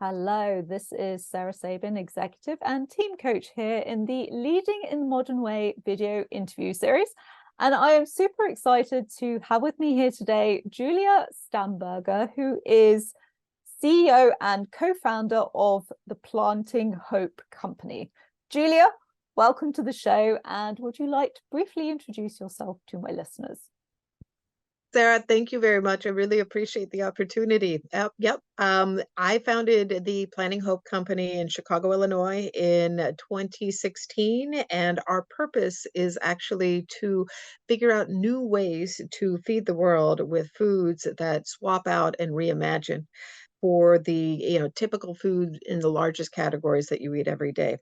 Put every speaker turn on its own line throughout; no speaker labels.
Hello, this is Sarah Sabin, executive and team coach here in the Leading in Modern Way video interview series. And I am super excited to have with me here today Julia Stamberger, who is CEO and co-founder of the Planting Hope Company. Julia, welcome to the show. And would you like to briefly introduce yourself to my listeners?
Sarah, thank you very much. I really appreciate the opportunity. Yep. I founded the Planting Hope Company in Chicago, Illinois in 2016, and our purpose is actually to figure out new ways to feed the world with foods that swap out and reimagine for the typical food in the largest categories that you eat every day.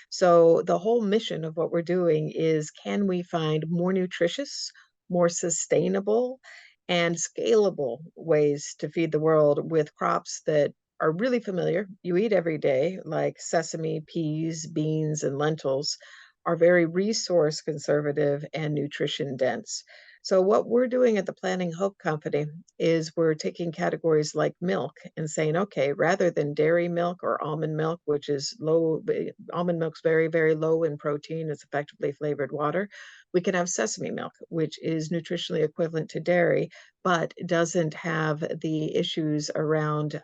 So the whole mission of what we're doing is, can we find more nutritious, more sustainable, and scalable ways to feed the world with crops that are really familiar, you eat every day, like sesame, peas, beans, and lentils, are very resource conservative and nutrition dense. So what we're doing at the Planting Hope Company is we're taking categories like milk and saying, okay, rather than dairy milk or almond milk, which is low, almond milk's very, very low in protein, it's effectively flavored water, we can have sesame milk, which is nutritionally equivalent to dairy, but doesn't have the issues around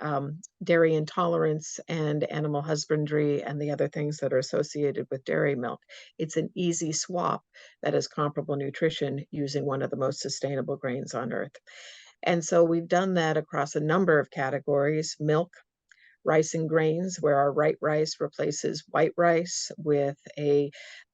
dairy intolerance and animal husbandry and the other things that are associated with dairy milk. It's an easy swap that is comparable nutrition using one of the most sustainable grains on earth. And so we've done that across a number of categories: milk, rice and grains, where our rice replaces white rice with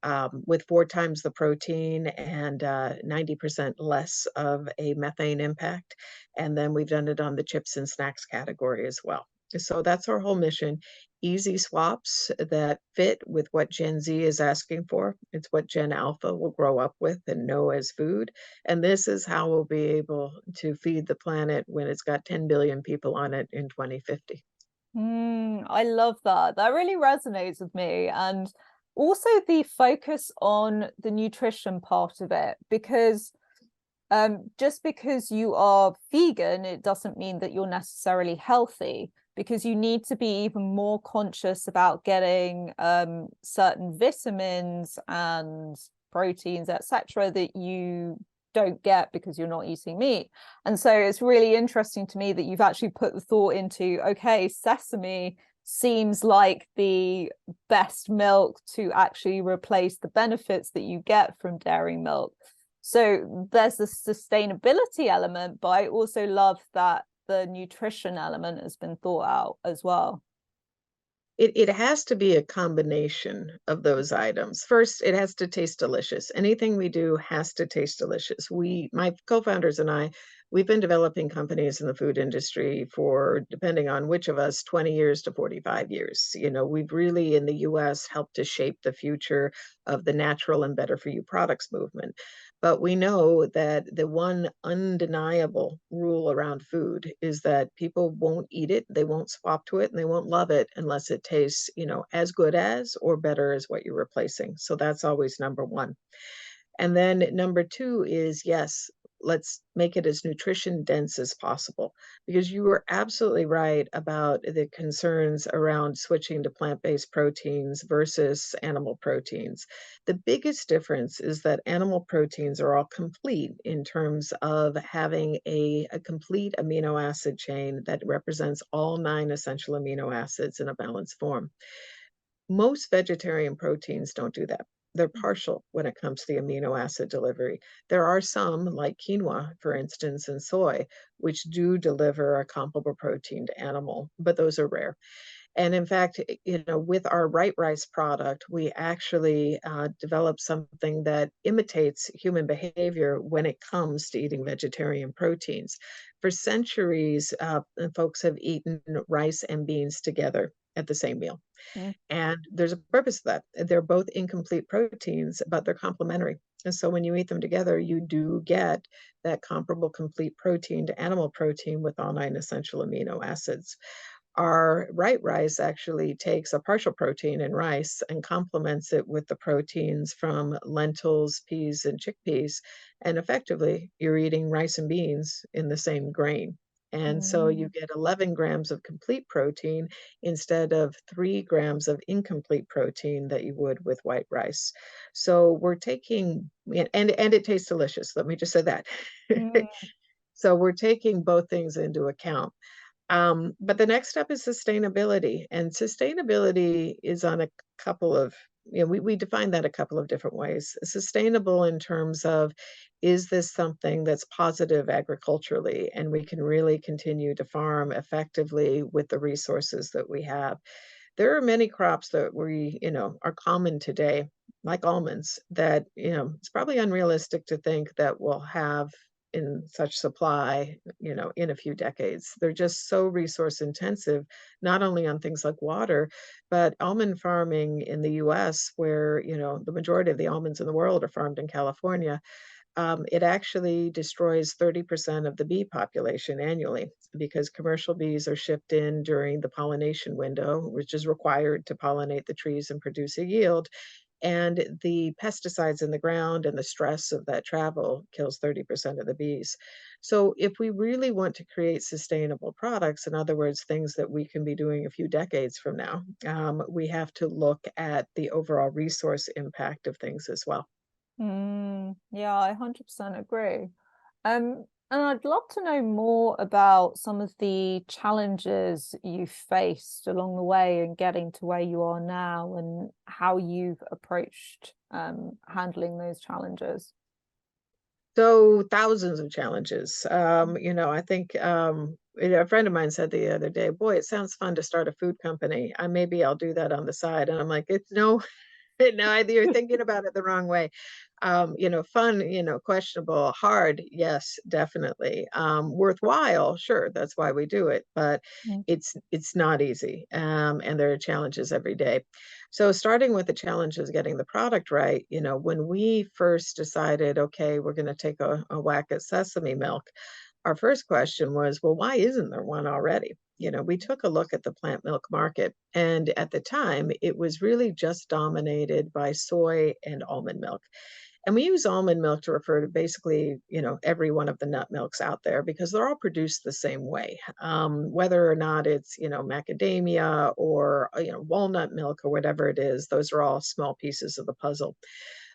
4 times the protein and 90% less of a methane impact. And then we've done it on the chips and snacks category as well. So that's our whole mission. Easy swaps that fit with what Gen Z is asking for. It's what Gen Alpha will grow up with and know as food. And this is how we'll be able to feed the planet when it's got 10 billion people on it in 2050.
I love that. That really resonates with me. And also the focus on the nutrition part of it, because just because you are vegan, it doesn't mean that you're necessarily healthy, because you need to be even more conscious about getting certain vitamins and proteins, etc., that you don't get because you're not eating meat. And so it's really interesting to me that you've actually put the thought into, okay, sesame seems like the best milk to actually replace the benefits that you get from dairy milk. So there's the sustainability element, but I also love that the nutrition element has been thought out as well.
It has to be a combination of those items. First, it has to taste delicious. Anything we do has to taste delicious. My co-founders and I, we've been developing companies in the food industry for, depending on which of us, 20 years to 45 years. We've really, in the US, helped to shape the future of the natural and better for you products movement. But we know that the one undeniable rule around food is that people won't eat it, they won't swap to it, and they won't love it unless it tastes, as good as or better as what you're replacing. So that's always number one. And then number two is, yes, let's make it as nutrition dense as possible, because you were absolutely right about the concerns around switching to plant-based proteins versus animal proteins. The biggest difference is that animal proteins are all complete in terms of having a complete amino acid chain that represents all 9 essential amino acids in a balanced form. Most vegetarian proteins don't do that. They're partial when it comes to the amino acid delivery. There are some, like quinoa, for instance, and soy, which do deliver a comparable protein to animal, but those are rare. And in fact, with our right rice product, we actually developed something that imitates human behavior when it comes to eating vegetarian proteins. For centuries, folks have eaten rice and beans together at the same meal.
Mm.
And there's a purpose to that. They're both incomplete proteins, but they're complementary. And so when you eat them together, you do get that comparable complete protein to animal protein with all 9 essential amino acids. Our right rice actually takes a partial protein in rice and complements it with the proteins from lentils, peas, and chickpeas. And effectively, you're eating rice and beans in the same grain. And so you
Mm,
get 11 grams of complete protein instead of 3 grams of incomplete protein that you would with white rice. So we're taking, and it tastes delicious. Let me just say that.
mm,
So we're taking both things into account. But the next step is sustainability, and sustainability is on a couple of, we define that a couple of different ways. Sustainable in terms of, is this something that's positive agriculturally, and we can really continue to farm effectively with the resources that we have? There are many crops that are common today, like almonds, that, it's probably unrealistic to think that we'll have in such supply, in a few decades. They're just so resource intensive, not only on things like water, but almond farming in the US, where, the majority of the almonds in the world are farmed in California. It actually destroys 30% of the bee population annually because commercial bees are shipped in during the pollination window, which is required to pollinate the trees and produce a yield. And the pesticides in the ground and the stress of that travel kills 30% of the bees. So, if we really want to create sustainable products, in other words, things that we can be doing a few decades from now, we have to look at the overall resource impact of things as well.
yeah, I 100% agree. And I'd love to know more about some of the challenges you faced along the way in getting to where you are now and how you've approached handling those challenges.
So thousands of challenges. I think a friend of mine said the other day, "Boy, it sounds fun to start a food company. Maybe I'll do that on the side." And I'm like, "It's no, no, you're thinking about it the wrong way." Fun, questionable, hard, yes, definitely. Worthwhile, sure, that's why we do it, but
Mm,
it's not easy. And there are challenges every day. So starting with the challenges getting the product right, when we first decided, okay, we're going to take a whack at sesame milk, our first question was, well, why isn't there one already? We took a look at the plant milk market, and at the time, it was really just dominated by soy and almond milk. And we use almond milk to refer to basically, every one of the nut milks out there because they're all produced the same way. Whether or not it's, macadamia or, walnut milk or whatever it is, those are all small pieces of the puzzle.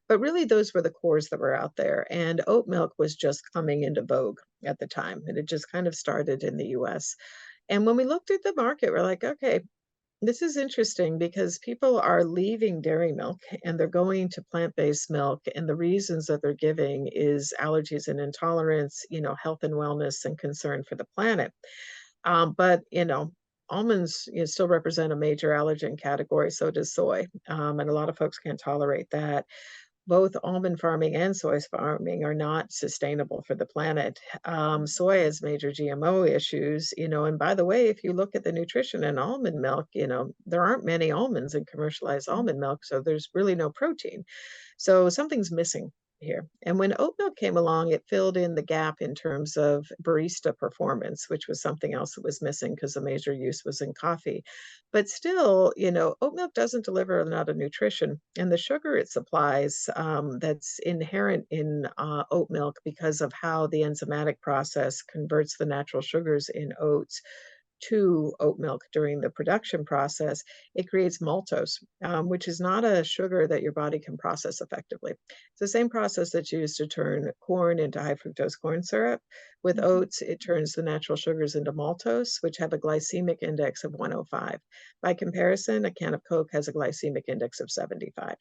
But really, those were the cores that were out there. And oat milk was just coming into vogue at the time. And it just kind of started in the US. And when we looked at the market, we're like, okay, this is interesting because people are leaving dairy milk and they're going to plant-based milk. And the reasons that they're giving is allergies and intolerance, health and wellness and concern for the planet. But, almonds, still represent a major allergen category. So does soy. And a lot of folks can't tolerate that. Both almond farming and soy farming are not sustainable for the planet. Soy has major GMO issues, and by the way, if you look at the nutrition in almond milk, there aren't many almonds in commercialized
mm,
almond milk, so there's really no protein. So something's missing here. And when oat milk came along, it filled in the gap in terms of barista performance, which was something else that was missing because the major use was in coffee. But still, oat milk doesn't deliver a lot of nutrition. And the sugar it supplies, that's inherent in oat milk because of how the enzymatic process converts the natural sugars in oats to oat milk during the production process, it creates maltose, which is not a sugar that your body can process effectively. It's the same process that's used to turn corn into high fructose corn syrup. With
mhm.
oats, it turns the natural sugars into maltose, which have a glycemic index of 105. By comparison, a can of Coke has a glycemic index of 75.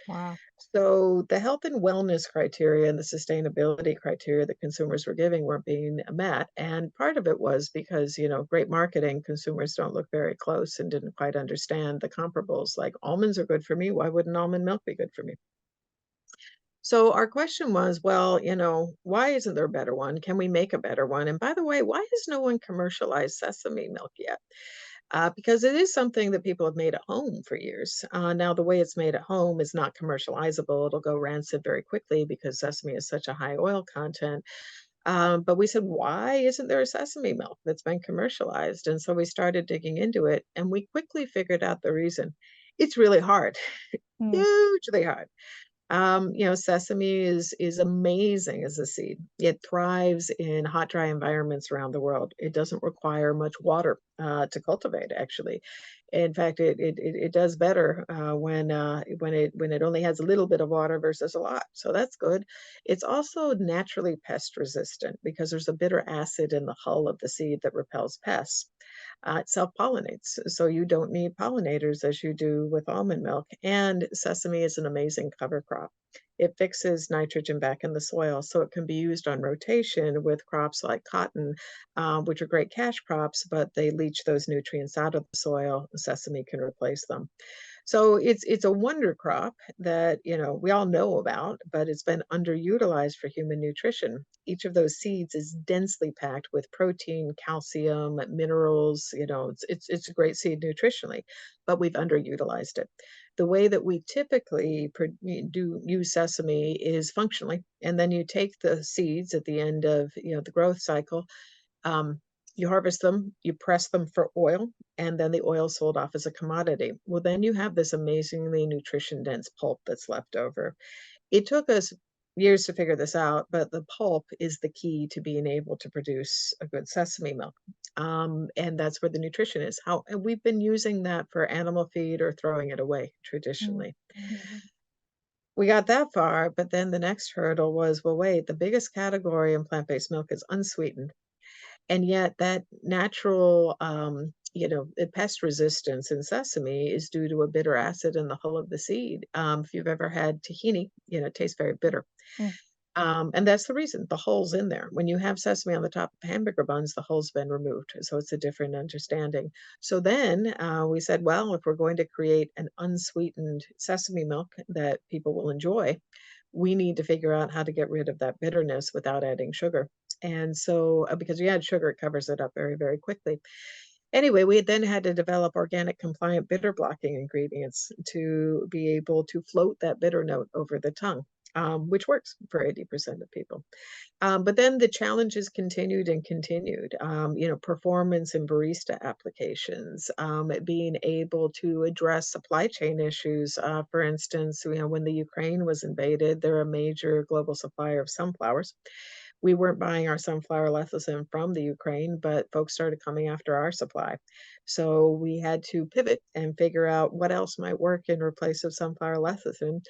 Wow.
So the health and wellness criteria and the sustainability criteria that consumers were giving weren't being met. And part of it was because, great marketing, consumers don't look very close and didn't quite understand the comparables. Like almonds are good for me. Why wouldn't almond milk be good for me? So our question was, well, why isn't there a better one? Can we make a better one? And by the way, why has no one commercialized sesame milk yet? Because it is something that people have made at home for years. Now, the way it's made at home is not commercializable. It'll go rancid very quickly because sesame is such a high oil content. But we said, why isn't there a sesame milk that's been commercialized? And so we started digging into it, and we quickly figured out the reason. It's really hard,
Mm,
hugely hard. Sesame is amazing as a seed. It thrives in hot, dry environments around the world. It doesn't require much water to cultivate, actually. In fact, it does better when it only has a little bit of water versus a lot. So that's good. It's also naturally pest resistant because there's a bitter acid in the hull of the seed that repels pests. It self-pollinates, so you don't need pollinators as you do with almond milk. And sesame is an amazing cover crop. It fixes nitrogen back in the soil, so it can be used on rotation with crops like cotton, which are great cash crops, but they leach those nutrients out of the soil. Sesame can replace them. So it's a wonder crop that, we all know about, but it's been underutilized for human nutrition. Each of those seeds is densely packed with protein, calcium, minerals. It's a great seed nutritionally, but we've underutilized it. The way that we typically do use sesame is functionally, and then you take the seeds at the end of the growth cycle. um, you harvest them, you press them for oil, and then the oil sold off as a commodity. Well, then you have this amazingly nutrition dense pulp that's left over. It took us years to figure this out, but the pulp is the key to being able to produce a good sesame milk. And that's where the nutrition is. And we've been using that for animal feed or throwing it away traditionally.
Mhm.
We got that far, but then the next hurdle was, well, wait, the biggest category in plant-based milk is unsweetened. And yet that natural, pest resistance in sesame is due to a bitter acid in the hull of the seed. If you've ever had tahini, it tastes very bitter.
Mm.
And that's the reason the hull's in there. When you have sesame on the top of hamburger buns, the hull's been removed. So it's a different understanding. So then we said, well, if we're going to create an unsweetened sesame milk that people will enjoy, we need to figure out how to get rid of that bitterness without adding sugar. And so, because you add sugar, it covers it up very, very quickly. Anyway, we then had to develop organic compliant bitter blocking ingredients to be able to float that bitter note over the tongue, which works for 80% of people. But then the challenges continued and continued. Performance in barista applications, being able to address supply chain issues. For instance, when the Ukraine was invaded, they're a major global supplier of sunflowers. We weren't buying our sunflower lecithin from the Ukraine, but folks started coming after our supply. So we had to pivot and figure out what else might work in replace of sunflower lecithin.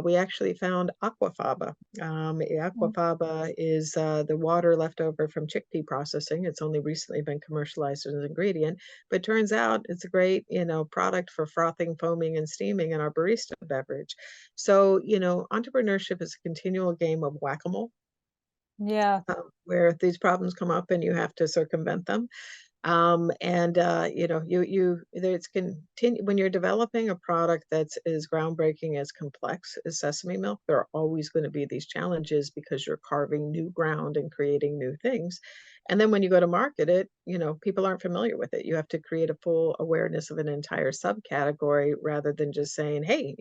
We actually found aquafaba.
Mm.
Aquafaba is the water left over from chickpea processing. It's only recently been commercialized as an ingredient, but turns out it's a great, product for frothing, foaming, and steaming in our barista beverage. So, entrepreneurship is a continual game of whack-a-mole,
Yeah.
where these problems come up and you have to circumvent them. And it's continue when you're developing a product that's as groundbreaking as complex as sesame milk. There are always going to be these challenges because you're carving new ground and creating new things. And then when you go to market it, people aren't familiar with it. You have to create a full awareness of an entire subcategory rather than just saying, hey,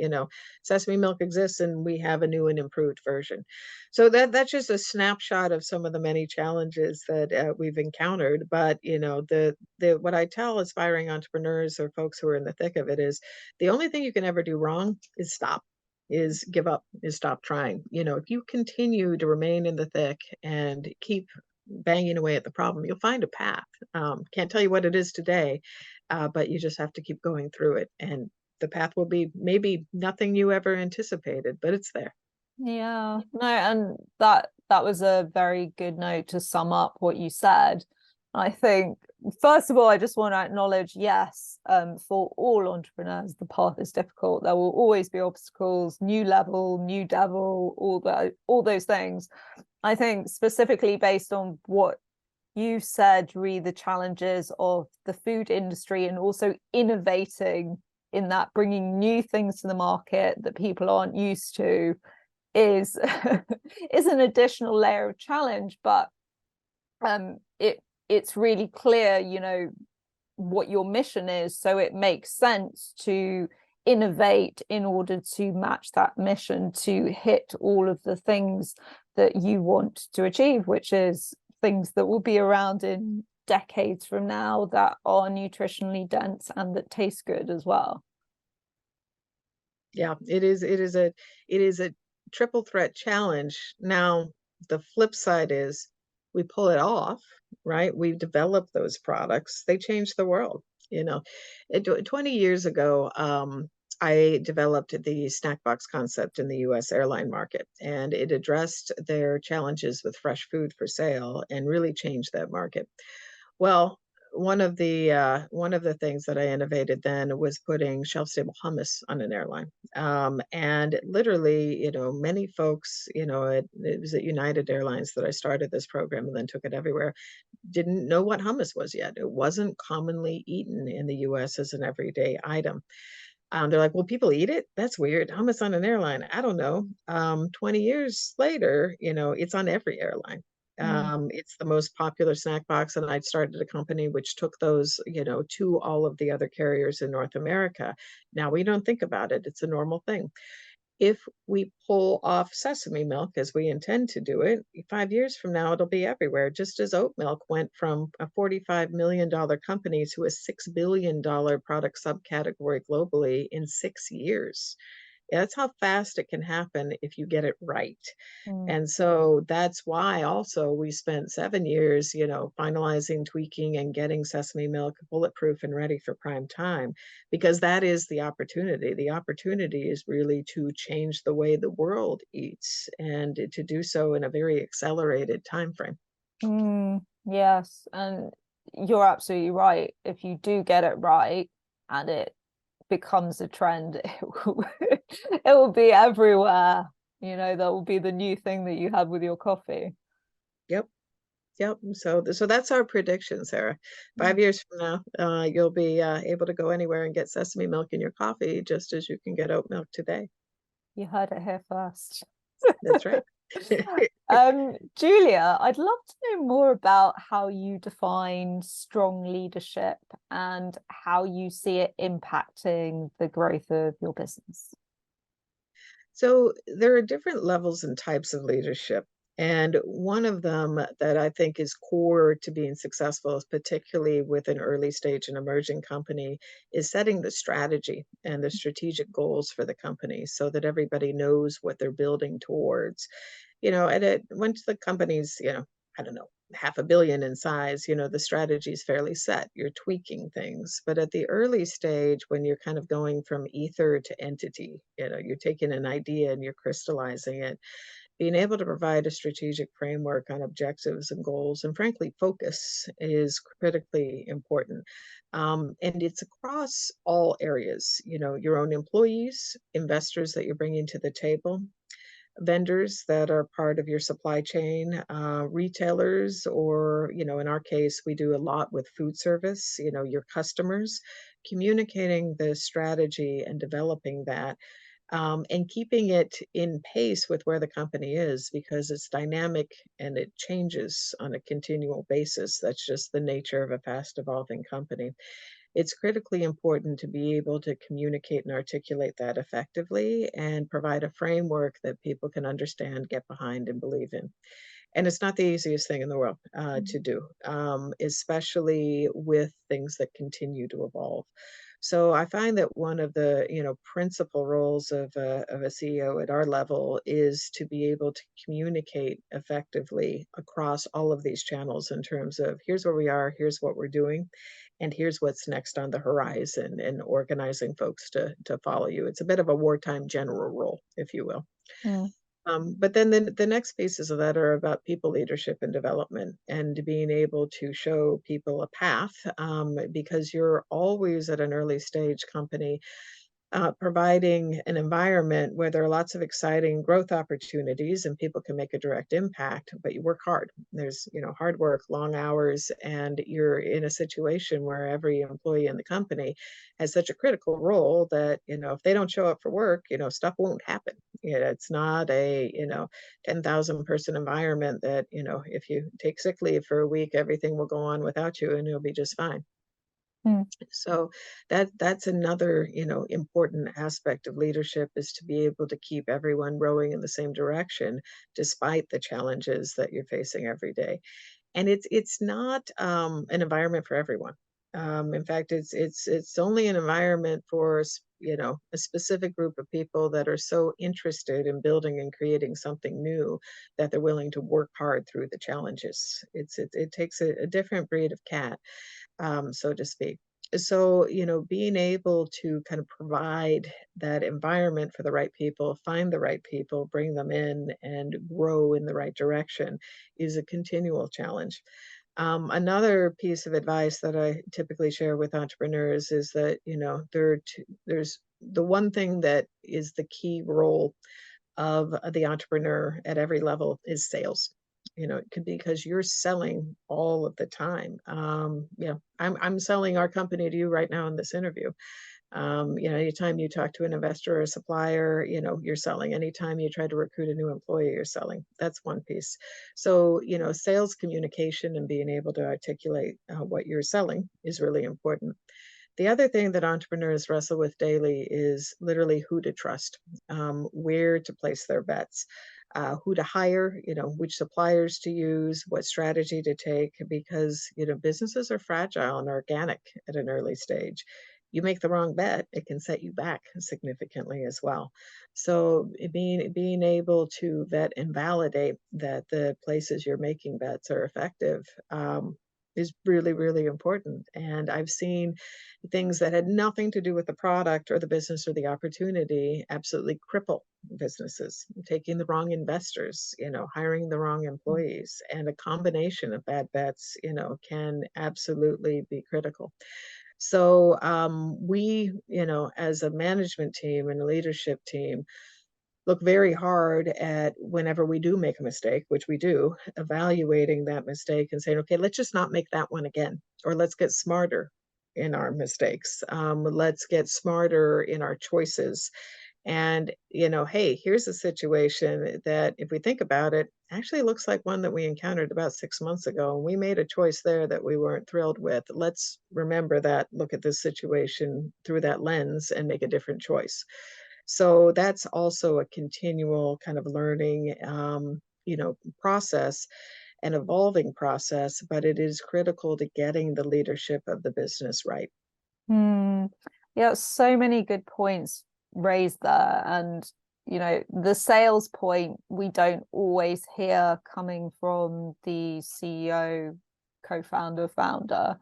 sesame milk exists and we have a new and improved version. So that's just a snapshot of some of the many challenges that we've encountered. But the what I tell aspiring entrepreneurs or folks who are in the thick of it is the only thing you can ever do wrong is stop, is give up, is stop trying. If you continue to remain in the thick and keep banging away at the problem, you'll find a path. Can't tell you what it is today, but you just have to keep going through it, and the path will be maybe nothing you ever anticipated, but it's there.
Yeah, no, and that was a very good note to sum up what you said. I think, first of all, I just want to acknowledge, yes, for all entrepreneurs, the path is difficult. There will always be obstacles, new level, new devil, all those things. I think specifically based on what you said, re the challenges of the food industry and also innovating in that, bringing new things to the market that people aren't used to is is an additional layer of challenge, but it's really clear, what your mission is, so it makes sense to innovate in order to match that mission, to hit all of the things that you want to achieve, which is things that will be around in decades from now, that are nutritionally dense and that taste good as well.
Yeah, it is a triple threat challenge. Now, the flip side is we pull it off, right? We've developed those products. They change the world, you know. 20 years ago, I developed the snack box concept in the US airline market, and it addressed their challenges with fresh food for sale and really changed that market. Well, one of the things that I innovated then was putting shelf-stable hummus on an airline. And literally, many folks, it was at United Airlines that I started this program and then took it everywhere, didn't know what hummus was yet. It wasn't commonly eaten in the US as an everyday item. They're like, "Well, people eat it? That's weird. Hummus on an airline. I don't know." 20 years later, it's on every airline.
Mm,
It's the most popular snack box, and I started a company which took those, to all of the other carriers in North America. Now we don't think about it. It's a normal thing. If we pull off sesame milk as we intend to do it, 5 years from now, it'll be everywhere, just as oat milk went from a $45 million company to a $6 billion product subcategory globally in 6 years. Yeah, that's how fast it can happen if you get it right.
mm,
And so that's why also we spent 7 years, finalizing, tweaking, and getting sesame milk bulletproof and ready for prime time, because that is the opportunity. The opportunity is really to change the way the world eats and to do so in a very accelerated time frame.
yes, and you're absolutely right. If you do get it right and it becomes a trend, it will be everywhere. That will be the new thing that you have with your coffee.
Yep. Yep. So that's our prediction, Sarah.
Mm,
5 years from now, you'll be able to go anywhere and get sesame milk in your coffee, just as you can get oat milk today.
you heard it here first.
That's right.
Julia, I'd love to know more about how you define strong leadership and how you see it impacting the growth of your business.
So there are different levels and types of leadership. And one of them that I think is core to being successful, particularly with an early stage and emerging company, is setting the strategy and the strategic goals for the company so that everybody knows what they're building towards. And once the company's, I don't know, half a billion in size, the strategy is fairly set. You're tweaking things. But at the early stage, when you're kind of going from ether to entity, you're taking an idea and you're crystallizing it, being able to provide a strategic framework on objectives and goals, and frankly, focus is critically important. And it's across all areas, your own employees, investors that you're bringing to the table, vendors that are part of your supply chain, retailers, or, in our case, we do a lot with food service, your customers, communicating the strategy and developing that, and keeping it in pace with where the company is because it's dynamic and it changes on a continual basis. That's just the nature of a fast evolving company. It's critically important to be able to communicate and articulate that effectively and provide a framework that people can understand, get behind, and believe in. And it's not the easiest thing in the world to do, especially with things that continue to evolve. So I find that one of the principal roles of a CEO at our level is to be able to communicate effectively across all of these channels in terms of here's where we are, here's what we're doing, and here's what's next on the horizon, and organizing folks to follow you. It's a bit of a wartime general role, if you will.
Mm,
But then the next pieces of that are about people leadership and development and being able to show people a path, because you're always at an early stage company, providing an environment where there are lots of exciting growth opportunities and people can make a direct impact, but you work hard. There's, hard work, long hours, and you're in a situation where every employee in the company has such a critical role that, if they don't show up for work, stuff won't happen. It's not a, 10,000 person environment that, if you take sick leave for a week, everything will go on without you and you'll be just fine.
mm,
So that's another, important aspect of leadership, is to be able to keep everyone rowing in the same direction despite the challenges that you're facing every day. And it's not an environment for everyone. In fact, it's only an environment for a specific group of people that are so interested in building and creating something new that they're willing to work hard through the challenges. It takes a different breed of cat, so to speak. So, being able to kind of provide that environment for the right people, find the right people, bring them in, and grow in the right direction is a continual challenge. Another piece of advice that I typically share with entrepreneurs is that, there's the one thing that is the key role of the entrepreneur at every level is sales. It could be because you're selling all of the time. I'm selling our company to you right now in this interview. Anytime you talk to an investor or a supplier, you're selling. Anytime you try to recruit a new employee, you're selling. That's one piece. So, sales communication and being able to articulate what you're selling is really important. The other thing that entrepreneurs wrestle with daily is literally who to trust, where to place their bets, who to hire, which suppliers to use, what strategy to take, because, businesses are fragile and organic at an early stage. You make the wrong bet, it can set you back significantly as well. So being able to vet and validate that the places you're making bets are effective is really, really important. And I've seen things that had nothing to do with the product or the business or the opportunity absolutely cripple businesses, taking the wrong investors, hiring the wrong employees, and a combination of bad bets, can absolutely be critical. So we, as a management team and a leadership team, look very hard at whenever we do make a mistake, which we do, evaluating that mistake and saying, okay, let's just not make that one again, or let's get smarter in our mistakes. Let's get smarter in our choices. And, hey, here's a situation that if we think about it, actually looks like one that we encountered about 6 months ago. And we made a choice there that we weren't thrilled with. Let's remember that, look at this situation through that lens and make a different choice. So that's also a continual kind of learning, process, an evolving process, but it is critical to getting the leadership of the business right.
Hmm. Yeah, so many good points raised there. And, the sales point, we don't always hear coming from the CEO, co-founder, founder.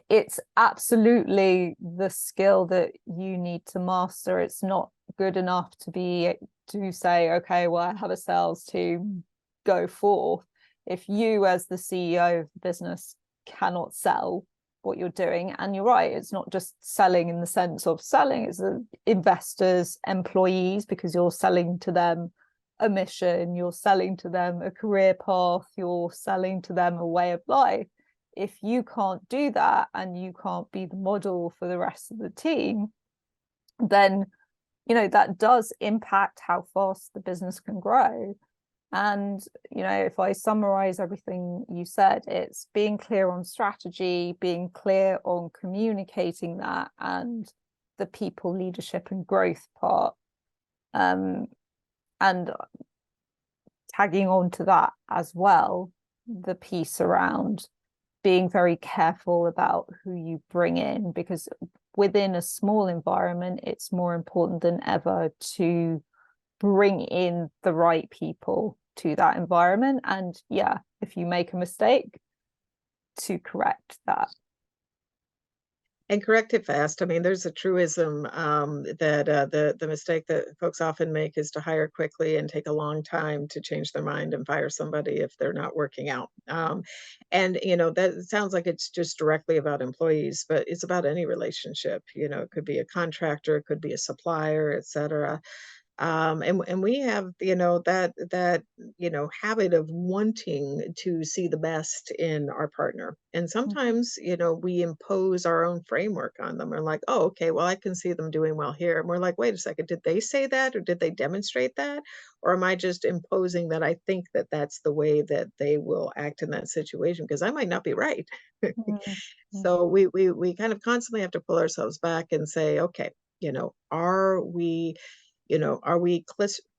It's absolutely the skill that you need to master. It's not good enough to say, okay, well, I have a sales to go forth. If you, as the CEO of the business, cannot sell what you're doing, and you're right, it's not just selling in the sense of selling, it's investors, employees, because you're selling to them a mission, you're selling to them a career path, you're selling to them a way of life. If you can't do that and you can't be the model for the rest of the team, then that does impact how fast the business can grow. And if I summarize everything you said, it's being clear on strategy, being clear on communicating that, and the people, leadership, and growth part, and tagging on to that as well, the piece around being very careful about who you bring in, because within a small environment, it's more important than ever to bring in the right people to that environment. And yeah, if you make a mistake, to correct that.
And correct it fast. I mean, there's a truism that the mistake that folks often make is to hire quickly and take a long time to change their mind and fire somebody if they're not working out. And that sounds like it's just directly about employees, but it's about any relationship. It could be a contractor, it could be a supplier, et cetera. And we have that habit of wanting to see the best in our partner, and sometimes we impose our own framework on them. We're like, oh, okay, well, I can see them doing well here, and we're like, wait a second, did they say that, or did they demonstrate that, or am I just imposing that I think that that's the way that they will act in that situation, because I might not be right.
Mm-hmm.
So we kind of constantly have to pull ourselves back and say, okay, are we are we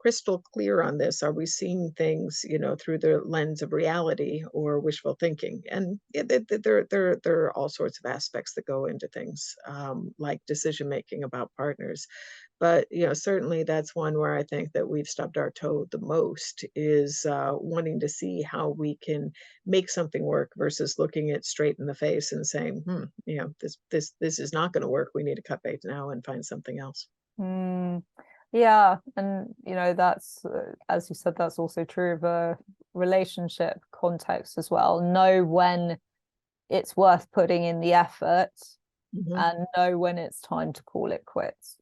crystal clear on this? Are we seeing things, through the lens of reality or wishful thinking? And yeah, there are all sorts of aspects that go into things, like decision making about partners. But certainly that's one where I think that we've stubbed our toe the most is wanting to see how we can make something work versus looking it straight in the face and saying, this is not going to work. We need to cut bait now and find something else.
Mm, yeah, and that's as you said, that's also true of a relationship context as well. Know when it's worth putting in the effort,
Hmm.
and know when it's time to call it quits.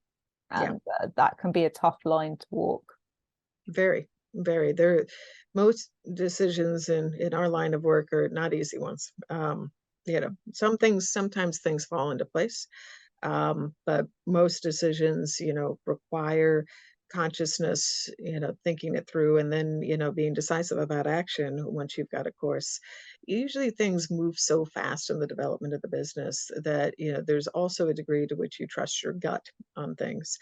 Yeah,
And that can be a tough line to walk.
very, very. Most decisions in our line of work are not easy ones. Sometimes things fall into place. But most decisions, require consciousness, thinking it through and then, being decisive about action once you've got a course. Usually things move so fast in the development of the business that, there's also a degree to which you trust your gut on things.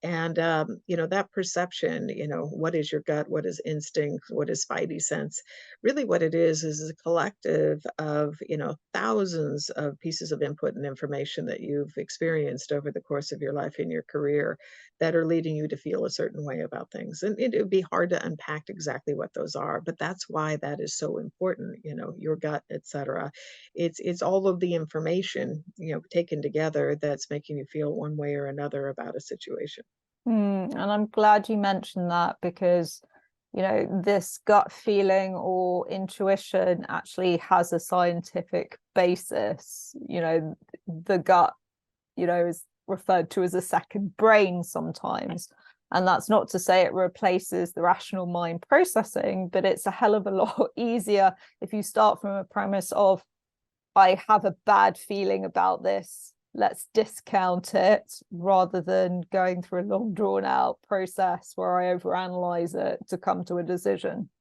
And, that perception, what is your gut? What is instinct? What is spidey sense? Really, what it is a collective of, thousands of pieces of input and information that you've experienced over the course of your life and your career that are leading you to feel a certain way about things. And it would be hard to unpack exactly what those are, but that's why that is so important, your gut, etc. It's all of the information, taken together that's making you feel one way or another about a situation.
And I'm glad you mentioned that because, this gut feeling or intuition actually has a scientific basis. The gut, is referred to as a second brain sometimes. And that's not to say it replaces the rational mind processing, but it's a hell of a lot easier if you start from a premise of, I have a bad feeling about this, let's discount it, rather than going through a long drawn out process where I overanalyze it to come to a decision.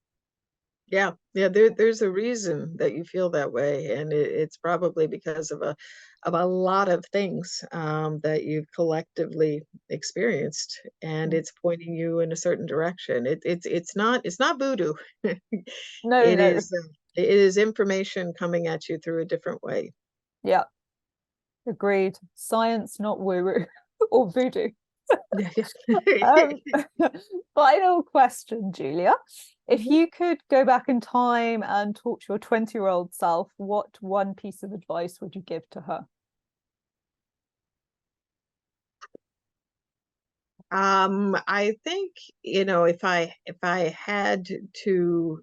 Yeah, yeah, there's a reason that you feel that way, and it's probably because of a lot of things that you've collectively experienced, and
Mm.
it's pointing you in a certain direction. It's not voodoo.
No,
It
no.
is it is information coming at you through a different way.
Yeah, agreed. Science, not woo-woo or voodoo.
Yeah,
Um, Final question, Julia. If
yeah.
you could go back in time and talk to your 20-year-old self, what one piece of advice would you give to her?
I think, if I had to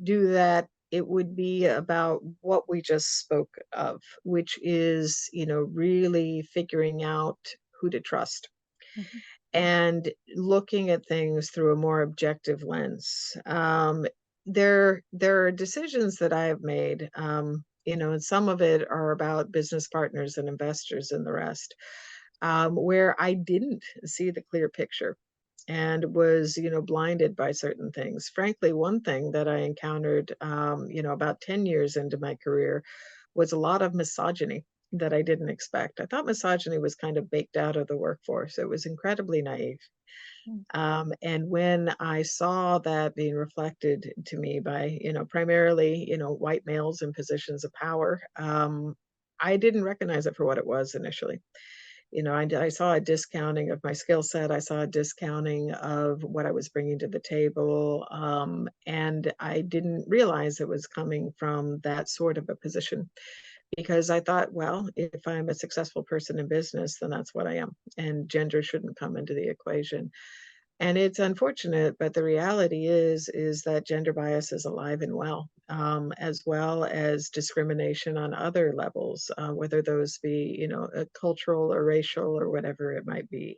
do that, it would be about what we just spoke of, which is, really figuring out who to trust
Mhm.
and looking at things through a more objective lens. There are decisions that I have made, and some of it are about business partners and investors and the rest, where I didn't see the clear picture and was, blinded by certain things. Frankly, one thing that I encountered, about 10 years into my career was a lot of misogyny that I didn't expect. I thought misogyny was kind of baked out of the workforce. It was incredibly naive. And when I saw that being reflected to me by, primarily, white males in positions of power, I didn't recognize it for what it was initially. I saw a discounting of my skill set. I saw a discounting of what I was bringing to the table. And I didn't realize it was coming from that sort of a position because I thought, well, if I'm a successful person in business, then that's what I am. And gender shouldn't come into the equation. And it's unfortunate, but the reality is that gender bias is alive and as well as discrimination on other levels, whether those be, cultural or racial or whatever it might be.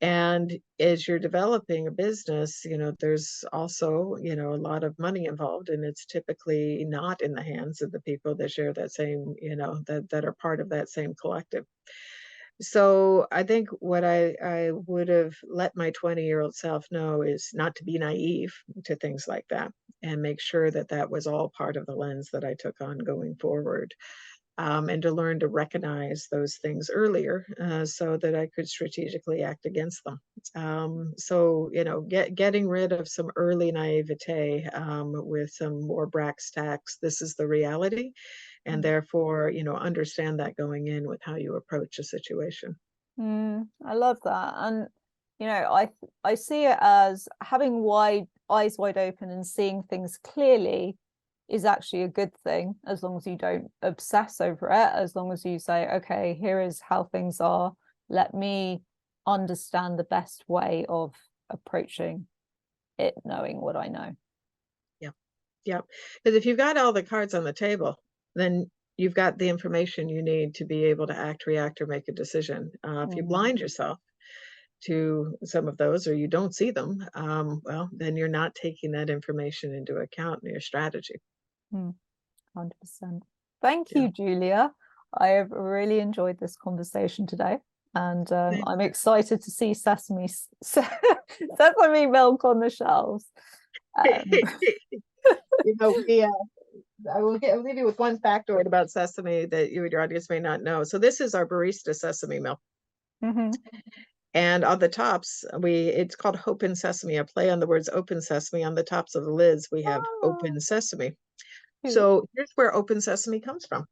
And as you're developing a business, there's also, a lot of money involved, and it's typically not in the hands of the people that share that same, that are part of that same collective. So I think what I would have let my 20-year-old self know is not to be naive to things like that and make sure that that was all part of the lens that I took on going forward. and to learn to recognize those things earlier so that I could strategically act against them. So, getting rid of some early naivete with some more brass tacks, this is the reality. And therefore, understand that going in with how you approach a situation.
I love that. And I see it as having eyes wide open and seeing things clearly is actually a good thing, as long as you don't obsess over it, as long as you say, okay, here is how things are. Let me understand the best way of approaching it, knowing what I know.
Yeah. Yeah. Because if you've got all the cards on the table, then you've got the information you need to be able to act, react, or make a decision. If you blind yourself to some of those or you don't see them, well, then you're not taking that information into account in your strategy.
100%. Thank
Yeah.
you, Julia. I have really enjoyed this conversation today, and
Thanks.
I'm excited to see sesame milk on the shelves.
We I'll leave you with one factoid about sesame that you and your audience may not know. So this is our barista sesame milk.
Mhm.
And on the tops, it's called Open Sesame, a play on the words open sesame. On the tops of the lids, we have
Oh,
open sesame.
cute.
So here's where open sesame comes from.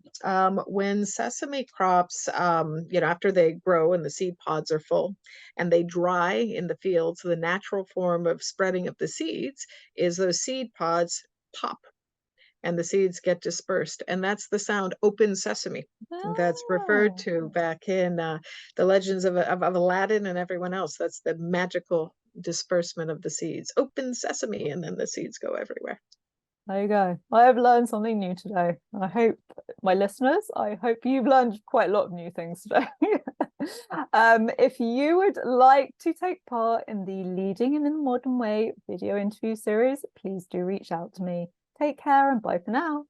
When sesame crops, after they grow and the seed pods are full and they dry in the fields, the natural form of spreading of the seeds is those seed pods pop and the seeds get dispersed. And that's the sound open sesame that's referred
Oh,
to back in the legends of Aladdin and everyone else. That's the magical disbursement of the seeds. Open sesame, and then the seeds go everywhere.
there you go. I have learned something new today. I hope you've learned quite a lot of new things today. If you would like to take part in the Leading in a Modern Way video interview series, please do reach out to me. Take care and bye for now.